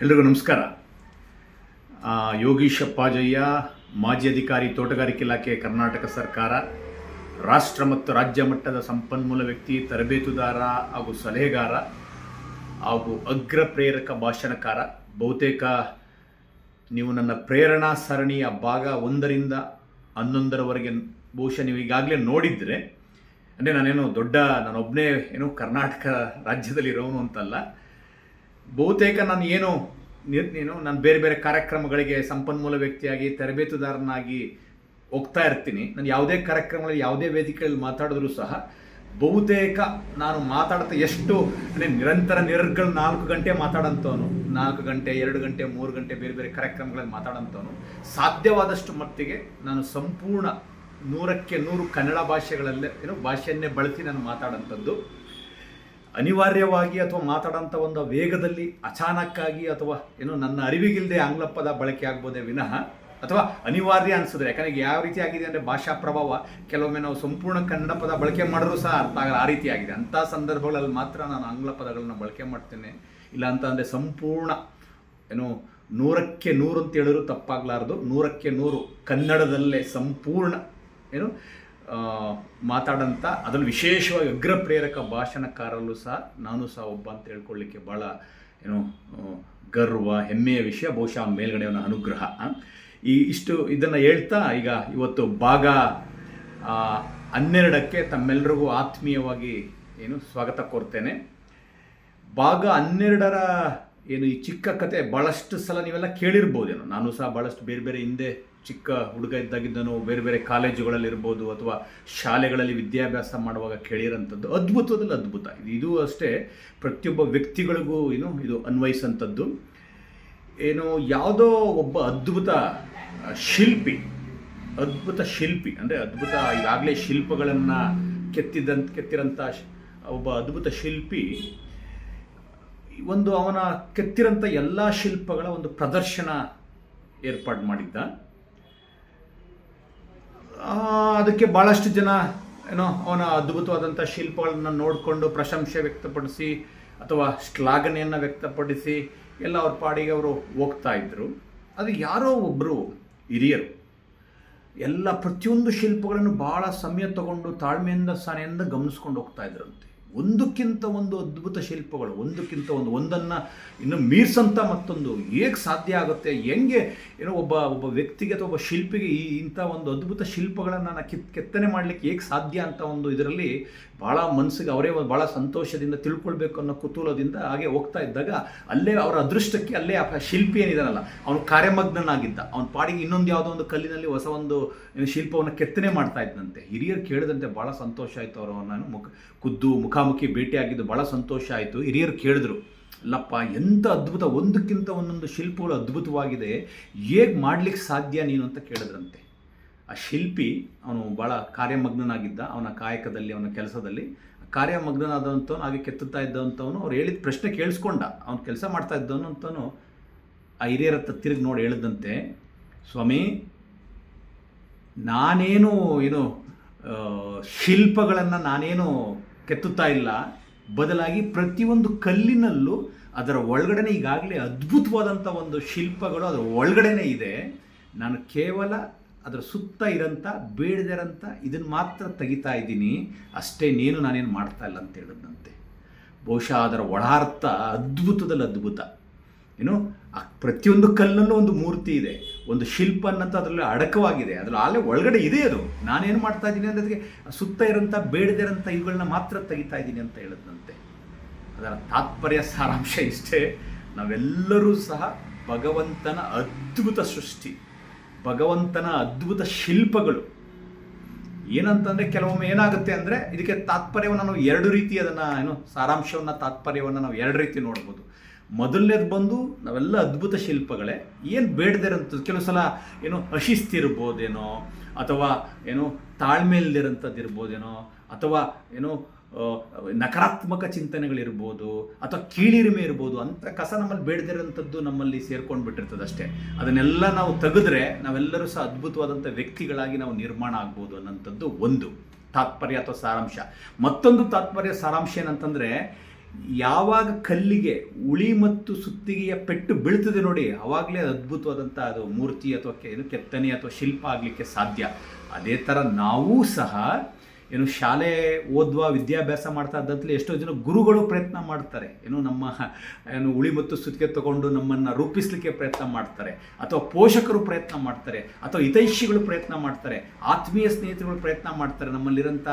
ಎಲ್ರಿಗೂ ನಮಸ್ಕಾರ. ಯೋಗೀಶ್ ಅಪ್ಪಾಜಯ್ಯ, ಮಾಜಿ ಅಧಿಕಾರಿ, ತೋಟಗಾರಿಕೆ ಇಲಾಖೆ, ಕರ್ನಾಟಕ ಸರ್ಕಾರ, ರಾಷ್ಟ್ರ ಮತ್ತು ರಾಜ್ಯ ಮಟ್ಟದ ಸಂಪನ್ಮೂಲ ವ್ಯಕ್ತಿ, ತರಬೇತುದಾರ ಹಾಗೂ ಸಲಹೆಗಾರ ಹಾಗೂ ಅಗ್ರ ಪ್ರೇರಕ ಭಾಷಣಕಾರ. ಬಹುತೇಕ ನೀವು ನನ್ನ ಪ್ರೇರಣಾ ಸರಣಿಯ ಭಾಗ 1ರಿಂದ 11ರವರೆಗೆ ಬಹುಶಃ ನೀವು ಈಗಾಗಲೇ ನೋಡಿದರೆ, ಅಂದರೆ ನಾನೊಬ್ಬನೇ ಕರ್ನಾಟಕ ರಾಜ್ಯದಲ್ಲಿರೋನು ಅಂತಲ್ಲ. ಬಹುತೇಕ ನಾನು ಬೇರೆ ಬೇರೆ ಕಾರ್ಯಕ್ರಮಗಳಿಗೆ ಸಂಪನ್ಮೂಲ ವ್ಯಕ್ತಿಯಾಗಿ ತರಬೇತುದಾರನಾಗಿ ಹೋಗ್ತಾ ಇರ್ತೀನಿ. ನಾನು ಯಾವುದೇ ಕಾರ್ಯಕ್ರಮಗಳಲ್ಲಿ ಯಾವುದೇ ವೇದಿಕೆಯಲ್ಲಿ ಮಾತಾಡಿದ್ರೂ ಸಹ ಬಹುತೇಕ ನಾನು ಮಾತಾಡ್ತಾ ನಿರಂತರ 4 ಗಂಟೆ ಮಾತಾಡೋಂಥವನು, 4 ಗಂಟೆ, 2 ಗಂಟೆ, 3 ಗಂಟೆ ಬೇರೆ ಬೇರೆ ಕಾರ್ಯಕ್ರಮಗಳಲ್ಲಿ ಮಾತಾಡೋಂಥವನು. ಸಾಧ್ಯವಾದಷ್ಟು ಮಟ್ಟಿಗೆ ನಾನು ಸಂಪೂರ್ಣ 100ಕ್ಕೆ 100 ಕನ್ನಡ ಭಾಷೆಗಳಲ್ಲೇ ಭಾಷೆಯನ್ನೇ ಬಳಸಿ ನಾನು ಮಾತಾಡೋಂಥದ್ದು. ಅನಿವಾರ್ಯವಾಗಿ ಅಥವಾ ಮಾತಾಡೋಂಥ ಒಂದು ವೇಗದಲ್ಲಿ ಅಚಾನಕ್ಕಾಗಿ ಅಥವಾ ನನ್ನ ಅರಿವಿಗಿಲ್ಲದೆ ಆಂಗ್ಲ ಪದ ಬಳಕೆ ಆಗ್ಬೋದೇ ವಿನಃ, ಅಥವಾ ಅನಿವಾರ್ಯ ಅನಿಸಿದ್ರೆ, ಯಾಕಂದರೆ ಯಾವ ರೀತಿ ಆಗಿದೆ ಅಂದರೆ ಭಾಷಾ ಪ್ರಭಾವ, ಕೆಲವೊಮ್ಮೆ ನಾವು ಸಂಪೂರ್ಣ ಕನ್ನಡ ಪದ ಬಳಕೆ ಮಾಡಿದ್ರೂ ಸಹ ಅರ್ಥ ಆಗಲ್ಲ, ಆ ರೀತಿ ಆಗಿದೆ. ಅಂಥ ಸಂದರ್ಭಗಳಲ್ಲಿ ಮಾತ್ರ ನಾನು ಆಂಗ್ಲ ಪದಗಳನ್ನ ಬಳಕೆ ಮಾಡ್ತೇನೆ. ಇಲ್ಲ ಅಂತ ಅಂದರೆ ಸಂಪೂರ್ಣ 100ಕ್ಕೆ 100 ಅಂತ ಹೇಳಿದ್ರು ತಪ್ಪಾಗಲಾರ್ದು, 100ಕ್ಕೆ 100 ಕನ್ನಡದಲ್ಲೇ ಸಂಪೂರ್ಣ ಮಾತಾಡೋಂಥ, ಅದರಲ್ಲಿ ವಿಶೇಷವಾಗಿ ಅಗ್ರ ಪ್ರೇರಕ ಭಾಷಣಕಾರಲ್ಲೂ ಸಹ ನಾನು ಸಹ ಒಬ್ಬ ಅಂತ ಹೇಳ್ಕೊಳ್ಳಿಕ್ಕೆ ಭಾಳ ಗರ್ವ, ಹೆಮ್ಮೆಯ ವಿಷಯ. ಬಹುಶಃ ಮೇಲ್ಗಡೆ ಅವನ ಅನುಗ್ರಹ. ಇದನ್ನು ಹೇಳ್ತಾ ಈಗ ಇವತ್ತು ಭಾಗ 12ಕ್ಕೆ ತಮ್ಮೆಲ್ಲರಿಗೂ ಆತ್ಮೀಯವಾಗಿ ಸ್ವಾಗತ ಕೋರ್ತೇನೆ. ಭಾಗ 12ರ ಈ ಚಿಕ್ಕ ಕತೆ ಭಾಳಷ್ಟು ಸಲ ನೀವೆಲ್ಲ ಕೇಳಿರ್ಬೋದೇನೋ. ನಾನು ಸಹ ಭಾಳಷ್ಟು ಬೇರೆ ಬೇರೆ ಹಿಂದೆ ಚಿಕ್ಕ ಹುಡುಗ ಇದ್ದಾಗಿದ್ದನು ಬೇರೆ ಬೇರೆ ಕಾಲೇಜುಗಳಲ್ಲಿರ್ಬೋದು ಅಥವಾ ಶಾಲೆಗಳಲ್ಲಿ ವಿದ್ಯಾಭ್ಯಾಸ ಮಾಡುವಾಗ ಕೇಳಿರೋಂಥದ್ದು. ಅದ್ಭುತದಲ್ಲಿ ಅದ್ಭುತ. ಇದು ಅಷ್ಟೇ, ಪ್ರತಿಯೊಬ್ಬ ವ್ಯಕ್ತಿಗಳಿಗೂ ಇದು ಅನ್ವಯಿಸೋಂಥದ್ದು. ಯಾವುದೋ ಒಬ್ಬ ಅದ್ಭುತ ಶಿಲ್ಪಿ ಅಂದರೆ ಅದ್ಭುತ, ಈಗಾಗಲೇ ಶಿಲ್ಪಗಳನ್ನು ಕೆತ್ತಿರೋಂಥ ಒಬ್ಬ ಅದ್ಭುತ ಶಿಲ್ಪಿ ಅವನ ಕೆತ್ತಿರೋಂಥ ಎಲ್ಲ ಶಿಲ್ಪಗಳ ಒಂದು ಪ್ರದರ್ಶನ ಏರ್ಪಾಡು ಮಾಡಿದ್ದ. ಅದಕ್ಕೆ ಭಾಳಷ್ಟು ಜನ ಅವನ ಅದ್ಭುತವಾದಂಥ ಶಿಲ್ಪಗಳನ್ನು ನೋಡಿಕೊಂಡು ಪ್ರಶಂಸೆ ವ್ಯಕ್ತಪಡಿಸಿ ಅಥವಾ ಶ್ಲಾಘನೆಯನ್ನು ವ್ಯಕ್ತಪಡಿಸಿ ಎಲ್ಲ ಅವ್ರ ಪಾಡಿಗೆ ಅವರು ಹೋಗ್ತಾ ಇದ್ದರು. ಅದು ಯಾರೋ ಒಬ್ಬರು ಹಿರಿಯರು ಎಲ್ಲ ಪ್ರತಿಯೊಂದು ಶಿಲ್ಪಗಳನ್ನು ಭಾಳ ಸಮಯ ತಗೊಂಡು ತಾಳ್ಮೆಯಿಂದ ಸನೆಯಿಂದ ಗಮನಿಸ್ಕೊಂಡು ಹೋಗ್ತಾ ಇದ್ರಂತೆ. ಒಂದಕ್ಕಿಂತ ಒಂದು ಅದ್ಭುತ ಶಿಲ್ಪಗಳು, ಒಂದನ್ನು ಇನ್ನು ಮೀರ್ಸಂತ ಮತ್ತೊಂದು ಹೇಗೆ ಸಾಧ್ಯ ಆಗುತ್ತೆ, ಹೆಂಗೆ ಒಬ್ಬ ವ್ಯಕ್ತಿಗೆ ಅಥವಾ ಒಬ್ಬ ಶಿಲ್ಪಿಗೆ ಇಂಥ ಒಂದು ಅದ್ಭುತ ಶಿಲ್ಪಗಳನ್ನು ನಾನು ಕೆತ್ತನೆ ಮಾಡಲಿಕ್ಕೆ ಹೇಗೆ ಸಾಧ್ಯ ಅಂತ ಒಂದು ಇದರಲ್ಲಿ ಭಾಳ ಮನಸ್ಸಿಗೆ ಅವರೇ ಭಾಳ ಸಂತೋಷದಿಂದ ತಿಳ್ಕೊಳ್ಬೇಕು ಅನ್ನೋ ಕುತೂಹಲದಿಂದ ಹಾಗೆ ಹೋಗ್ತಾ ಇದ್ದಾಗ ಅಲ್ಲೇ ಅವರ ಅದೃಷ್ಟಕ್ಕೆ ಅಲ್ಲೇ ಆ ಶಿಲ್ಪಿ ಏನಿದಾನಲ್ಲ ಅವನು ಕಾರ್ಯಮಗ್ನನಾಗಿದ್ದ. ಅವನ ಪಾಡಿಗೆ ಇನ್ನೊಂದು ಯಾವುದೋ ಒಂದು ಕಲ್ಲಿನಲ್ಲಿ ಹೊಸ ಒಂದು ಶಿಲ್ಪವನ್ನು ಕೆತ್ತನೆ ಮಾಡ್ತಾ ಇದ್ದಂತೆ. ಹಿರಿಯರು ಕೇಳಿದಂತೆ ಭಾಳ ಸಂತೋಷ ಆಯಿತು. ನಾನು ಮುಖಾಮುಖಿ ಭೇಟಿಯಾಗಿದ್ದು ಭಾಳ ಸಂತೋಷ ಆಯಿತು. ಹಿರಿಯರು ಕೇಳಿದ್ರು, ಅಲ್ಲಪ್ಪ ಎಂಥ ಅದ್ಭುತ, ಒಂದಕ್ಕಿಂತ ಒಂದೊಂದು ಶಿಲ್ಪಗಳು ಅದ್ಭುತವಾಗಿದೆ, ಹೇಗೆ ಮಾಡ್ಲಿಕ್ಕೆ ಸಾಧ್ಯ ನೀನು ಅಂತ ಕೇಳಿದ್ರಂತೆ. ಆ ಶಿಲ್ಪಿ ಅವನು ಭಾಳ ಕಾರ್ಯಮಗ್ನನಾಗಿದ್ದ, ಅವನ ಕಾಯಕದಲ್ಲಿ, ಅವನ ಕೆಲಸದಲ್ಲಿ ಕಾರ್ಯಮಗ್ನನಾದಂಥವನು, ಹಾಗೆ ಕೆತ್ತುತ್ತಾ ಇದ್ದಂಥವನು. ಅವ್ರು ಹೇಳಿದ ಪ್ರಶ್ನೆ ಕೇಳಿಸ್ಕೊಂಡ, ಅವನು ಕೆಲಸ ಮಾಡ್ತಾ ಇದ್ದವನು ಅಂತವನು ಆ ಹಿರಿಯರ ಹತ್ರ ತಿರುಗಿ ನೋಡಿ ಹೇಳಿದಂತೆ, ಸ್ವಾಮಿ, ನಾನೇನು ಶಿಲ್ಪಗಳನ್ನು ನಾನೇನು ಕೆತ್ತುತ್ತಾ ಇಲ್ಲ, ಬದಲಾಗಿ ಪ್ರತಿಯೊಂದು ಕಲ್ಲಿನಲ್ಲೂ ಅದರ ಒಳಗಡೆನೆ ಈಗಾಗಲೇ ಅದ್ಭುತವಾದಂಥ ಒಂದು ಶಿಲ್ಪಗಳು ಅದರ ಒಳಗಡೆನೇ ಇದೆ. ನಾನು ಕೇವಲ ಅದರ ಸುತ್ತ ಇರೋಂಥ ಬೇಡದಿರೋಂಥ ಇದನ್ನು ಮಾತ್ರ ತೆಗಿತಾ ಇದ್ದೀನಿ ಅಷ್ಟೇ, ನಾನೇನು ಮಾಡ್ತಾ ಇಲ್ಲ ಅಂತ ಹೇಳಿದಂತೆ. ಬಹುಶಃ ಅದರ ಒಳಾರ್ಥ ಅದ್ಭುತದಲ್ಲಿ ಅದ್ಭುತ. ಪ್ರತಿಯೊಂದು ಕಲ್ಲಲ್ಲೂ ಒಂದು ಮೂರ್ತಿ ಇದೆ, ಒಂದು ಶಿಲ್ಪ ಅನ್ನಂತ ಅದರಲ್ಲಿ ಅಡಕವಾಗಿದೆ, ಅದರಲ್ಲಿ ಅಲ್ಲೇ ಒಳಗಡೆ ಇದೆ. ಅದು ನಾನೇನು ಮಾಡ್ತಾ ಇದ್ದೀನಿ ಅನ್ನೋದಕ್ಕೆ ಸುತ್ತ ಇರೋಂಥ ಬೇಡದಿರೋಂಥ ಇವುಗಳನ್ನ ಮಾತ್ರ ತೆಗಿತಾ ಇದ್ದೀನಿ ಅಂತ ಹೇಳಿದಂತೆ. ಅದರ ತಾತ್ಪರ್ಯ ಸಾರಾಂಶ ಇಷ್ಟೇ, ನಾವೆಲ್ಲರೂ ಸಹ ಭಗವಂತನ ಅದ್ಭುತ ಸೃಷ್ಟಿ, ಭಗವಂತನ ಅದ್ಭುತ ಶಿಲ್ಪಗಳು. ಏನಂತಂದರೆ ಕೆಲವೊಮ್ಮೆ ಏನಾಗುತ್ತೆ ಅಂದರೆ ಇದಕ್ಕೆ ತಾತ್ಪರ್ಯವನ್ನು ನಾವು 2 ರೀತಿ ಅದನ್ನು ಸಾರಾಂಶವನ್ನು, ತಾತ್ಪರ್ಯವನ್ನು ನಾವು 2 ರೀತಿ ನೋಡ್ಬೋದು. ಮೊದಲನೇದು ಬಂದು ನಾವೆಲ್ಲ ಅದ್ಭುತ ಶಿಲ್ಪಗಳೇ, ಏನು ಬೇಡದಿರೋಂಥದ್ದು. ಕೆಲವು ಸಲ ಅಶಿಸ್ತಿರ್ಬೋದೇನೋ, ಅಥವಾ ತಾಳ್ಮೆ ಇಲ್ದಿರೋಂಥದ್ದು ಇರ್ಬೋದೇನೋ, ಅಥವಾ ನಕಾರಾತ್ಮಕ ಚಿಂತನೆಗಳಿರ್ಬೋದು, ಅಥವಾ ಕೀಳಿರಿಮೆ ಇರ್ಬೋದು. ಅಂಥ ಕಸ ನಮ್ಮಲ್ಲಿ ಬೇಡದಿರೋಂಥದ್ದು ನಮ್ಮಲ್ಲಿ ಸೇರ್ಕೊಂಡು ಬಿಟ್ಟಿರ್ತದೆ ಅಷ್ಟೇ. ಅದನ್ನೆಲ್ಲ ನಾವು ತೆಗೆದ್ರೆ ನಾವೆಲ್ಲರೂ ಸಹ ಅದ್ಭುತವಾದಂಥ ವ್ಯಕ್ತಿಗಳಾಗಿ ನಾವು ನಿರ್ಮಾಣ ಆಗ್ಬೋದು ಅನ್ನೋಂಥದ್ದು ಒಂದು ತಾತ್ಪರ್ಯ ಅಥವಾ ಸಾರಾಂಶ. ಮತ್ತೊಂದು ತಾತ್ಪರ್ಯ ಸಾರಾಂಶ ಏನಂತಂದರೆ, ಯಾವಾಗ ಕಲ್ಲಿಗೆ ಉಳಿ ಮತ್ತು ಸುತ್ತಿಗೆಯ ಪೆಟ್ಟು ಬೀಳ್ತದೆ ನೋಡಿ, ಆವಾಗಲೇ ಅದ್ಭುತವಾದಂಥ ಅದು ಮೂರ್ತಿ ಅಥವಾ ಕೆತ್ತನೆ ಅಥವಾ ಶಿಲ್ಪ ಆಗಲಿಕ್ಕೆ ಸಾಧ್ಯ. ಅದೇ ಥರ ನಾವೂ ಸಹ ಶಾಲೆ ಓದುವ ವಿದ್ಯಾಭ್ಯಾಸ ಮಾಡ್ತಾ ಇದ್ದಂತಲೇ ಎಷ್ಟೋ ಜನ ಗುರುಗಳು ಪ್ರಯತ್ನ ಮಾಡ್ತಾರೆ, ನಮ್ಮ ಉಳಿ ಮತ್ತು ಸುತ್ತಿಗೆ ತಗೊಂಡು ನಮ್ಮನ್ನು ರೂಪಿಸಲಿಕ್ಕೆ ಪ್ರಯತ್ನ ಮಾಡ್ತಾರೆ, ಅಥವಾ ಪೋಷಕರು ಪ್ರಯತ್ನ ಮಾಡ್ತಾರೆ, ಅಥವಾ ಹಿತೈಷಿಗಳು ಪ್ರಯತ್ನ ಮಾಡ್ತಾರೆ, ಆತ್ಮೀಯ ಸ್ನೇಹಿತರುಗಳು ಪ್ರಯತ್ನ ಮಾಡ್ತಾರೆ. ನಮ್ಮಲ್ಲಿರೋಂಥ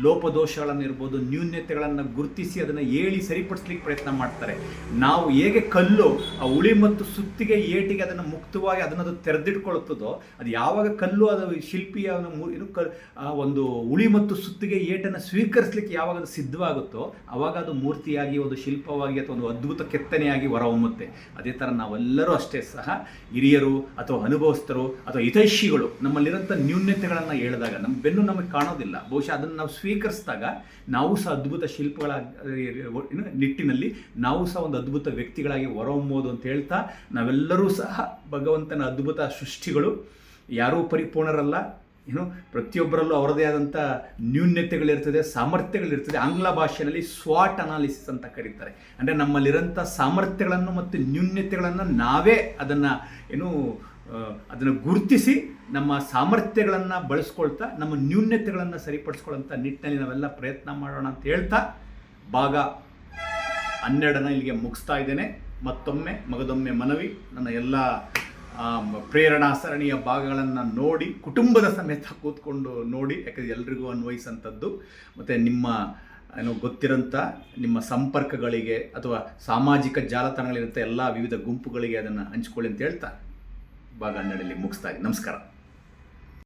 ಲೋಪದೋಷಗಳನ್ನು ಇರ್ಬೋದು, ನ್ಯೂನ್ಯತೆಗಳನ್ನು ಗುರುತಿಸಿ ಅದನ್ನು ಹೇಳಿ ಸರಿಪಡಿಸ್ಲಿಕ್ಕೆ ಪ್ರಯತ್ನ ಮಾಡ್ತಾರೆ. ನಾವು ಹೇಗೆ ಕಲ್ಲು ಆ ಉಳಿ ಮತ್ತು ಸುತ್ತಿಗೆ ಏಟಿಗೆ ಅದನ್ನು ಮುಕ್ತವಾಗಿ ಅದನ್ನದು ತೆರೆದಿಟ್ಕೊಳ್ತದೋ, ಅದು ಯಾವಾಗ ಕಲ್ಲು ಅದು ಶಿಲ್ಪಿಯ ಒಂದು ಉಳಿ ಮತ್ತು ಸುತ್ತಿಗೆ ಏಟನ್ನು ಸ್ವೀಕರಿಸಲಿಕ್ಕೆ ಯಾವಾಗ ಅದು ಸಿದ್ಧವಾಗುತ್ತೋ ಆವಾಗ ಅದು ಮೂರ್ತಿಯಾಗಿ, ಒಂದು ಶಿಲ್ಪವಾಗಿ ಅಥವಾ ಒಂದು ಅದ್ಭುತ ಕೆತ್ತನೆಯಾಗಿ ಹೊರಹೊಮ್ಮುತ್ತೆ. ಅದೇ ಥರ ನಾವೆಲ್ಲರೂ ಅಷ್ಟೇ ಸಹ ಹಿರಿಯರು ಅಥವಾ ಅನುಭವಸ್ಥರು ಅಥವಾ ಹಿತೈಷಿಗಳು ನಮ್ಮಲ್ಲಿರೋಂಥ ನ್ಯೂನ್ಯತೆಗಳನ್ನು ಹೇಳಿದಾಗ ನಮ್ಮ ಬೆನ್ನು ನಮಗೆ ಕಾಣೋದಿಲ್ಲ. ಬಹುಶಃ ಅದನ್ನು ನಾವು ಸ್ವೀಕರಿಸಿದಾಗ ನಾವು ಸಹ ಅದ್ಭುತ ಶಿಲ್ಪಗಳ ನಿಟ್ಟಿನಲ್ಲಿ ನಾವು ಸಹ ಒಂದು ಅದ್ಭುತ ವ್ಯಕ್ತಿಗಳಾಗಿ ಹೊರಹೊಮ್ಮೋದು ಅಂತ ಹೇಳ್ತಾ, ನಾವೆಲ್ಲರೂ ಸಹ ಭಗವಂತನ ಅದ್ಭುತ ಸೃಷ್ಟಿಗಳು. ಯಾರೂ ಪರಿಪೂರ್ಣರಲ್ಲ, ಪ್ರತಿಯೊಬ್ಬರಲ್ಲೂ ಅವರದೇ ಆದಂಥ ನ್ಯೂನ್ಯತೆಗಳಿರ್ತದೆ, ಸಾಮರ್ಥ್ಯಗಳಿರ್ತದೆ. ಆಂಗ್ಲ ಭಾಷೆಯಲ್ಲಿ ಸ್ವಾಟ್ ಅನಾಲಿಸಿಸ್ ಅಂತ ಕರೀತಾರೆ. ಅಂದರೆ ನಮ್ಮಲ್ಲಿರೋಂಥ ಸಾಮರ್ಥ್ಯಗಳನ್ನು ಮತ್ತು ನ್ಯೂನ್ಯತೆಗಳನ್ನು ನಾವೇ ಅದನ್ನು ಗುರುತಿಸಿ ನಮ್ಮ ಸಾಮರ್ಥ್ಯಗಳನ್ನು ಬಳಸ್ಕೊಳ್ತಾ ನಮ್ಮ ನ್ಯೂನ್ಯತೆಗಳನ್ನು ಸರಿಪಡಿಸ್ಕೊಳ್ಳೋಂಥ ನಿಟ್ಟಿನಲ್ಲಿ ನಾವೆಲ್ಲ ಪ್ರಯತ್ನ ಮಾಡೋಣ ಅಂತ ಹೇಳ್ತಾ ಭಾಗ 12 ಇಲ್ಲಿಗೆ ಮುಗಿಸ್ತಾ ಇದ್ದೇನೆ. ಮತ್ತೊಮ್ಮೆ ಮಗದೊಮ್ಮೆ ಮನವಿ, ನನ್ನ ಎಲ್ಲ ಪ್ರೇರಣಾ ಸರಣಿಯ ಭಾಗಗಳನ್ನು ನೋಡಿ, ಕುಟುಂಬದ ಸಮೇತ ಕೂತ್ಕೊಂಡು ನೋಡಿ, ಯಾಕಂದರೆ ಎಲ್ರಿಗೂ ಅನ್ವಯಿಸಂಥದ್ದು. ಮತ್ತು ನಿಮ್ಮ ಗೊತ್ತಿರೋಂಥ ನಿಮ್ಮ ಸಂಪರ್ಕಗಳಿಗೆ ಅಥವಾ ಸಾಮಾಜಿಕ ಜಾಲತಾಣಗಳಿರಂಥ ಎಲ್ಲ ವಿವಿಧ ಗುಂಪುಗಳಿಗೆ ಅದನ್ನು ಹಂಚ್ಕೊಳ್ಳಿ ಅಂತ ಹೇಳ್ತಾ ಭಾಗ 12 ಮುಗಿಸ್ತಾ ಇದ್ದೀನಿ. ನಮಸ್ಕಾರ.